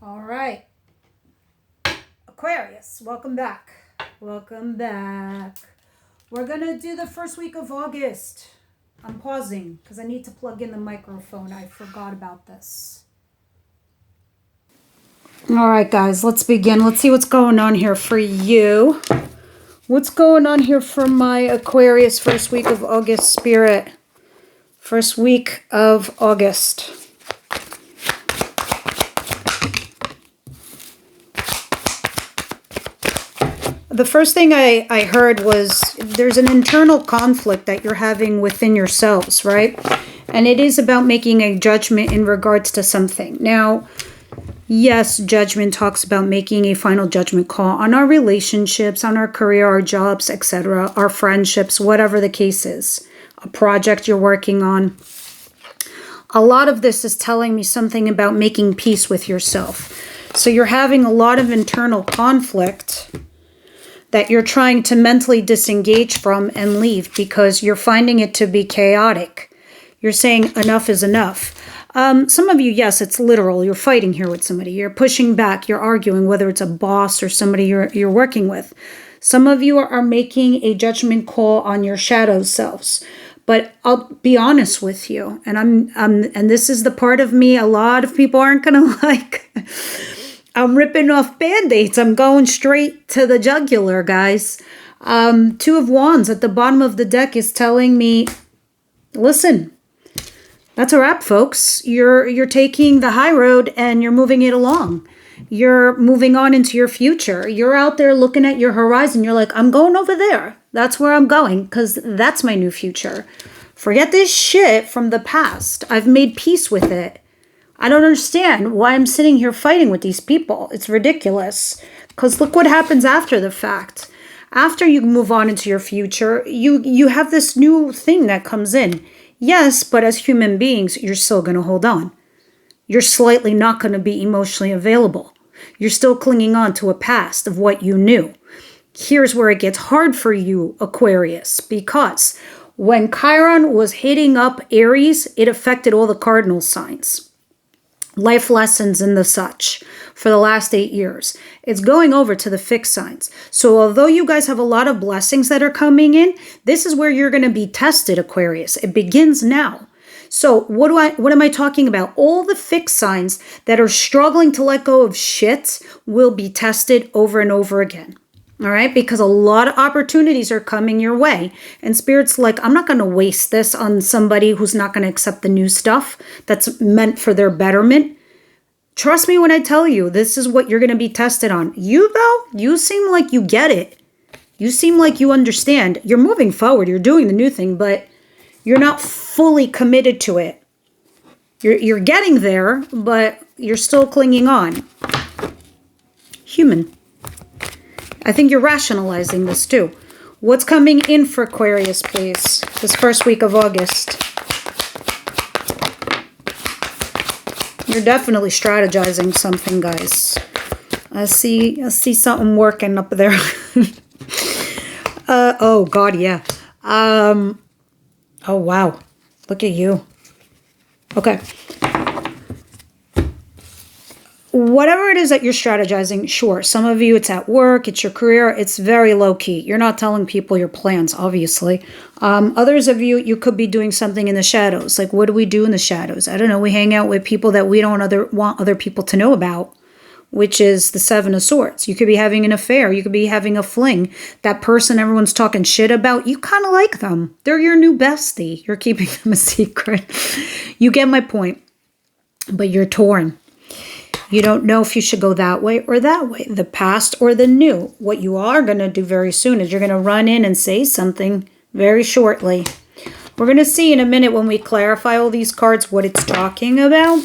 All right. Aquarius, welcome back. Welcome back. We're going to do the first week of August. I'm pausing because I need to plug in the microphone. I forgot about this. All right, guys, let's begin. Let's see what's going on here for you. What's going on here for my Aquarius first week of August spirit? First week of August. The first thing I heard was there's an internal conflict that you're having within yourselves, right? And it is about making a judgment in regards to something. Now, yes, judgment talks about making a final judgment call on our relationships, on our career, our jobs, etc., our friendships, whatever the case is, a project you're working on. A lot of this is telling me something about making peace with yourself. So you're having a lot of internal conflict that you're trying to mentally disengage from and leave because you're finding it to be chaotic. You're saying enough is enough. Some of you, yes, it's literal. You're fighting here with somebody. You're pushing back. You're arguing, whether it's a boss or somebody you're working with. Some of you are making a judgment call on your shadow selves. But I'll be honest with you, and and this is the part of me a lot of people aren't going to like. I'm ripping off Band-Aids. I'm going straight to the jugular, guys. Two of Wands at the bottom of the deck is telling me, listen, that's a wrap, folks. You're taking the high road and you're moving it along. You're moving on into your future. You're out there looking at your horizon. You're like, I'm going over there. That's where I'm going because that's my new future. Forget this shit from the past. I've made peace with it. I don't understand why I'm sitting here fighting with these people. It's ridiculous. Because look what happens after the fact. After you move on into your future, you have this new thing that comes in. Yes, but as human beings, you're still going to hold on. You're slightly not going to be emotionally available. You're still clinging on to a past of what you knew. Here's where it gets hard for you, Aquarius, because when Chiron was hitting up Aries, it affected all the cardinal signs. Life lessons and the such for the last 8 years. It's going over to the fixed signs. So although you guys have a lot of blessings that are coming in, this is where you're going to be tested, Aquarius. It begins now. So what am I talking about? All the fixed signs that are struggling to let go of shit will be tested over and over again. All right, because a lot of opportunities are coming your way. And Spirit's like, I'm not going to waste this on somebody who's not going to accept the new stuff that's meant for their betterment. Trust me when I tell you, this is what you're going to be tested on. You, though, you seem like you get it. You seem like you understand. You're moving forward. You're doing the new thing, but you're not fully committed to it. You're getting there, but you're still clinging on. Human. I think you're rationalizing this too. What's coming in for Aquarius, please? This first week of August. You're definitely strategizing something, guys. I see something working up there. Oh God, yeah. Oh wow. Look at you. Okay. Whatever it is that you're strategizing, sure. Some of you, it's at work, it's your career, it's very low-key. You're not telling people your plans, obviously. Others of you, you could be doing something in the shadows. Like, what do we do in the shadows? I don't know. We hang out with people that we don't want other people to know about, which is the Seven of Swords. You could be having an affair. You could be having a fling. That person everyone's talking shit about, you kind of like them. They're your new bestie. You're keeping them a secret. You get my point. But you're torn. You don't know if you should go that way or that way, the past or the new. What you are going to do very soon is you're going to run in and say something very shortly. We're going to see in a minute when we clarify all these cards what it's talking about.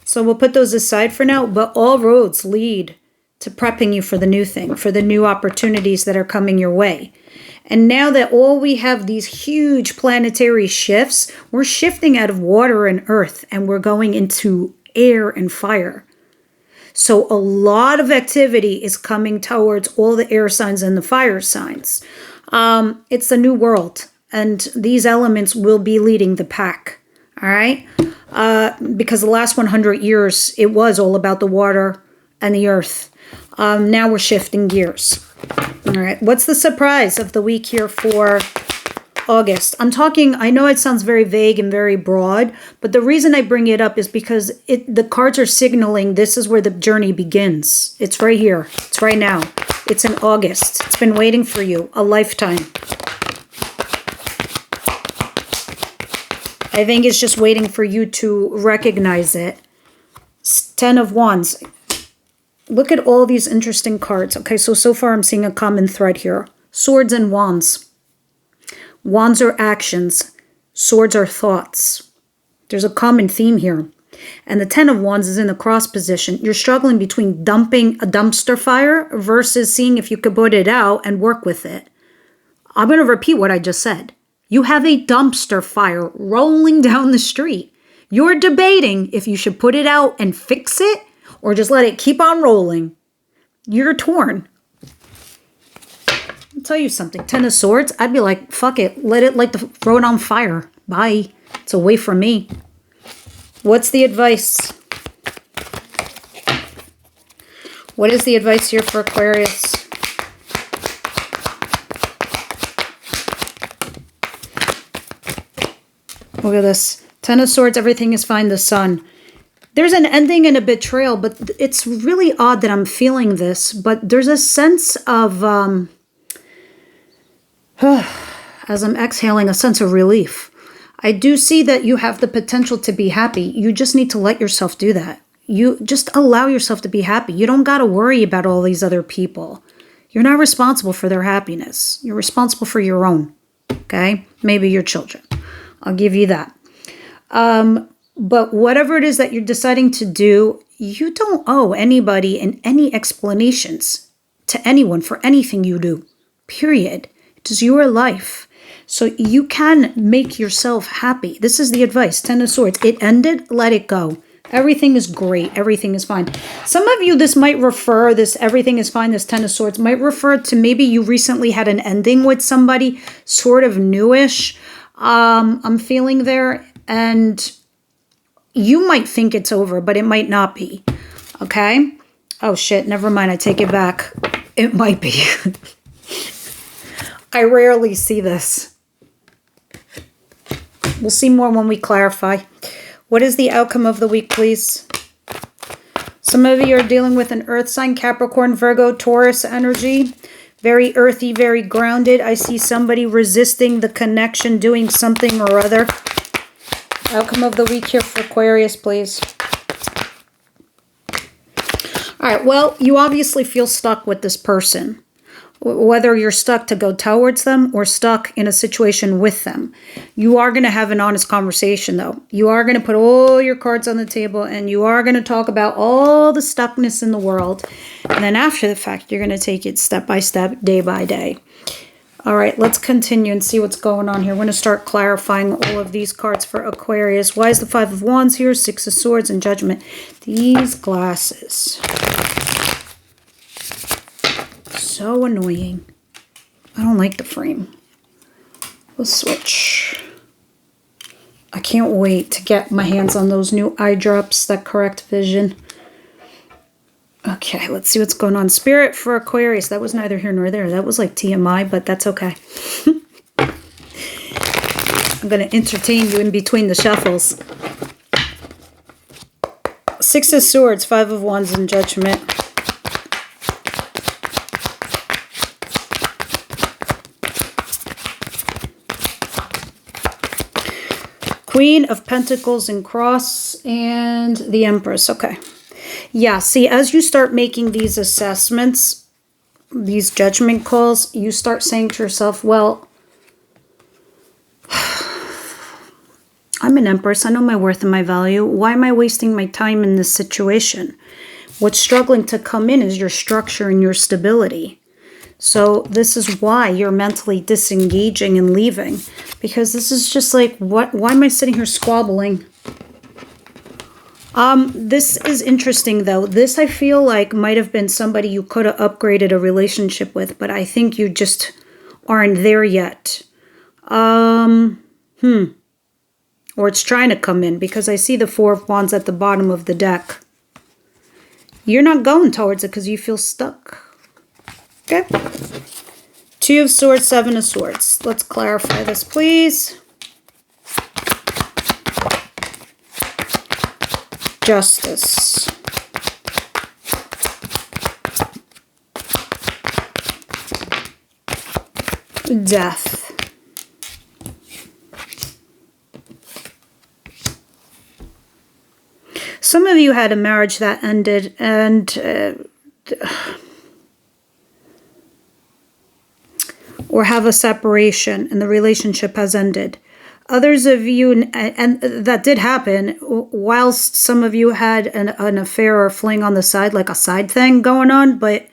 So we'll put those aside for now, but all roads lead to prepping you for the new thing, for the new opportunities that are coming your way. And now that all we have these huge planetary shifts, we're shifting out of water and earth and we're going into air and fire. So a lot of activity is coming towards all the air signs and the fire signs. It's a new world, and these elements will be leading the pack. All right. Because the last 100 years, it was all about the water and the earth. Now we're shifting gears. All right. What's the surprise of the week here for August? I'm talking, I know it sounds very vague and very broad, but the reason I bring it up is because the cards are signaling this is where the journey begins. It's right here. It's right now. It's in August. It's been waiting for you a lifetime. I think it's just waiting for you to recognize it. 10 of Wands. Look at all these interesting cards. Okay, so far I'm seeing a common thread here. Swords and Wands. Wands are actions. Swords are thoughts. There's a common theme here. And the 10 of Wands is in the cross position. You're struggling between dumping a dumpster fire versus seeing if you could put it out and work with it. I'm going to repeat what I just said. You have a dumpster fire rolling down the street. You're debating if you should put it out and fix it or just let it keep on rolling. You're torn. I'll tell you something. 10 of Swords, I'd be like, fuck it. Let it throw it on fire. Bye. It's away from me. What's the advice? What is the advice here for Aquarius? Look at this. 10 of Swords, everything is fine, the Sun. There's an ending and a betrayal, but it's really odd that I'm feeling this. But there's a sense of, as I'm exhaling, a sense of relief. I do see that you have the potential to be happy. You just need to let yourself do that. You just allow yourself to be happy. You don't got to worry about all these other people. You're not responsible for their happiness. You're responsible for your own, okay? Maybe your children. I'll give you that. But whatever it is that you're deciding to do, you don't owe anybody any explanations to anyone for anything you do, period. It is your life. So you can make yourself happy. This is the advice. 10 of Swords. It ended. Let it go. Everything is great. Everything is fine. Some of you, this might refer, this everything is fine, this 10 of Swords, might refer to maybe you recently had an ending with somebody, sort of newish. I'm feeling there, and you might think it's over, but it might not be. Okay? Oh shit, never mind, I take it back. It might be. I rarely see this. We'll see more when we clarify. What is the outcome of the week, please? Some of you are dealing with an earth sign, Capricorn, Virgo, Taurus energy. Very earthy, very grounded. I see somebody resisting the connection, doing something or other. Outcome of the week here for Aquarius, please. All right, well, you obviously feel stuck with this person. Whether you're stuck to go towards them or stuck in a situation with them. You are going to have an honest conversation, though. You are going to put all your cards on the table, and you are going to talk about all the stuckness in the world. And then after the fact, you're going to take it step by step, day by day. All right, let's continue and see what's going on here. We're going to start clarifying all of these cards for Aquarius. Why is the 5 of Wands here? 6 of Swords and Judgment. These glasses. So annoying. I don't like the frame. We'll switch. I can't wait to get my hands on those new eye drops that correct vision. Okay, let's see what's going on. Spirit for Aquarius. That was neither here nor there. That was like TMI, but that's okay. I'm going to entertain you in between the shuffles. 6 of Swords, 5 of Wands, and Judgment. Queen of Pentacles and Cross, and the Empress. Okay. Yeah, see, as you start making these assessments, these judgment calls, you start saying to yourself, well, I'm an Empress. I know my worth and my value. Why am I wasting my time in this situation? What's struggling to come in is your structure and your stability. So this is why you're mentally disengaging and leaving. Because this is just like, why am I sitting here squabbling? This is interesting, though. This, I feel like, might have been somebody you could have upgraded a relationship with, but I think you just aren't there yet. or it's trying to come in, because I see the Four of Wands at the bottom of the deck. You're not going towards it because you feel stuck. Okay. Two of Swords, Seven of Swords. Let's clarify this, please. Justice. Death. Some of you had a marriage that ended, and or have a separation and the relationship has ended. Others of you, and that did happen, whilst some of you had an affair or fling on the side, like a side thing going on, but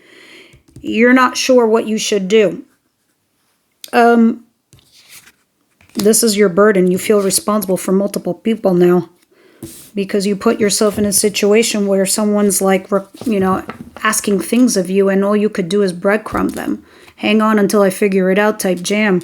you're not sure what you should do. This is your burden. You feel responsible for multiple people now, because you put yourself in a situation where someone's like, you know, asking things of you, and all you could do is breadcrumb them. Hang on until I figure it out type jam.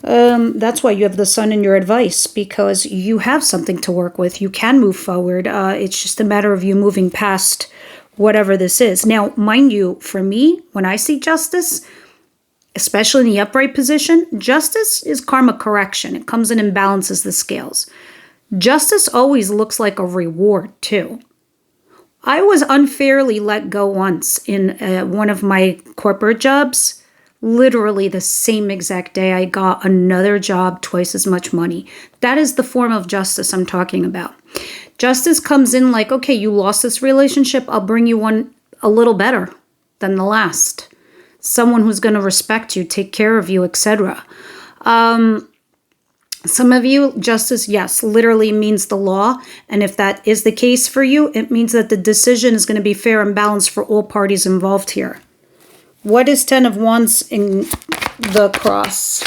That's why you have the Sun in your advice, because you have something to work with. You can move forward. It's just a matter of you moving past whatever this is. Now, mind you, for me, when I see justice, especially in the upright position, justice is karma correction. It comes in and balances the scales. Justice always looks like a reward, too. I was unfairly let go once in one of my corporate jobs. Literally the same exact day I got another job, twice as much money. That is the form of justice I'm talking about. Justice comes in like, okay, you lost this relationship. I'll bring you one a little better than the last. Someone who's going to respect you, take care of you, etc. Some of you, justice, yes, literally means the law. And if that is the case for you, it means that the decision is going to be fair and balanced for all parties involved here. What is Ten of Wands in the cross?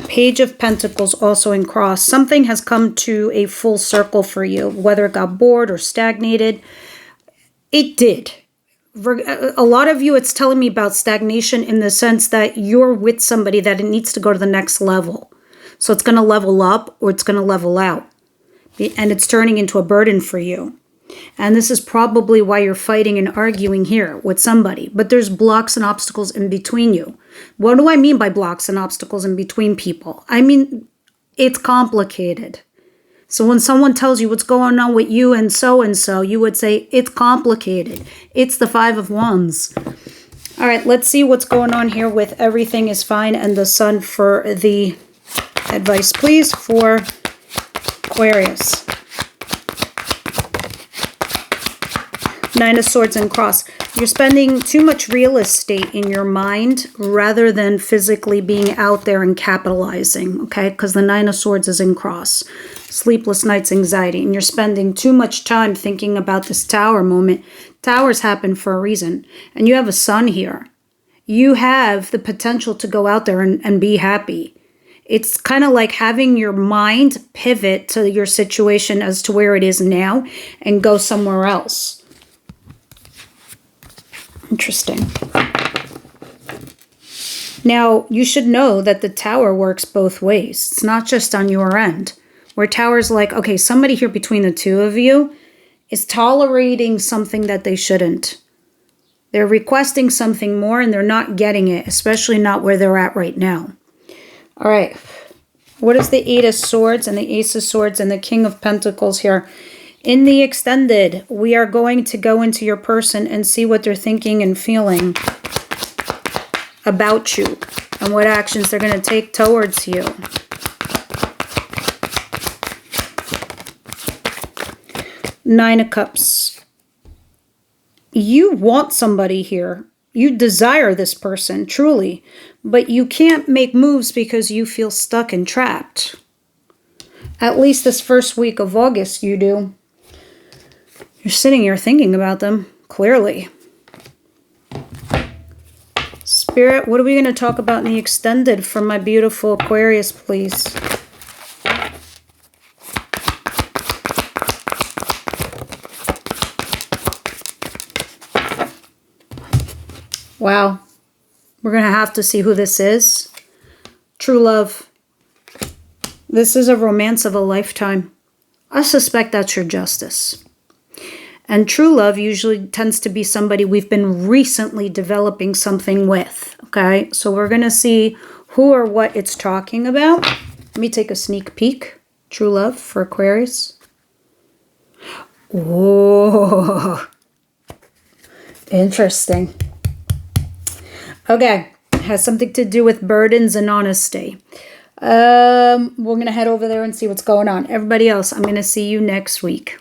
Page of Pentacles also in cross. Something has come to a full circle for you, whether it got bored or stagnated. It did. A lot of you, it's telling me about stagnation in the sense that you're with somebody that it needs to go to the next level. So it's going to level up or it's going to level out. And it's turning into a burden for you. And this is probably why you're fighting and arguing here with somebody. But there's blocks and obstacles in between you. What do I mean by blocks and obstacles in between people? I mean, it's complicated. So when someone tells you what's going on with you and so, you would say, it's complicated. It's the Five of Wands. All right, let's see what's going on here with everything is fine and the Sun for the advice, please, for Aquarius. Nine of Swords and cross. You're spending too much real estate in your mind rather than physically being out there and capitalizing, okay? Because the Nine of Swords is in cross. Sleepless nights, anxiety. And you're spending too much time thinking about this Tower moment. Towers happen for a reason. And you have a Sun here. You have the potential to go out there and be happy. It's kind of like having your mind pivot to your situation as to where it is now and go somewhere else. Interesting. Now, you should know that the Tower works both ways. It's not just on your end. Where Tower's like, okay, somebody here between the two of you is tolerating something that they shouldn't. They're requesting something more and they're not getting it, especially not where they're at right now. All right. What is the Eight of Swords and the Ace of Swords and the King of Pentacles here? In the extended, we are going to go into your person and see what they're thinking and feeling about you and what actions they're going to take towards you. Nine of Cups. You want somebody here. You desire this person, truly, but you can't make moves because you feel stuck and trapped. At least this first week of August, you do. You're sitting here thinking about them, clearly. Spirit, what are we going to talk about in the extended for my beautiful Aquarius, please? Wow. We're going to have to see who this is. True love. This is a romance of a lifetime. I suspect that's your justice. And true love usually tends to be somebody we've been recently developing something with. Okay, so we're going to see who or what it's talking about. Let me take a sneak peek. True love for Aquarius. Oh, interesting. Okay, it has something to do with burdens and honesty. We're going to head over there and see what's going on. Everybody else, I'm going to see you next week.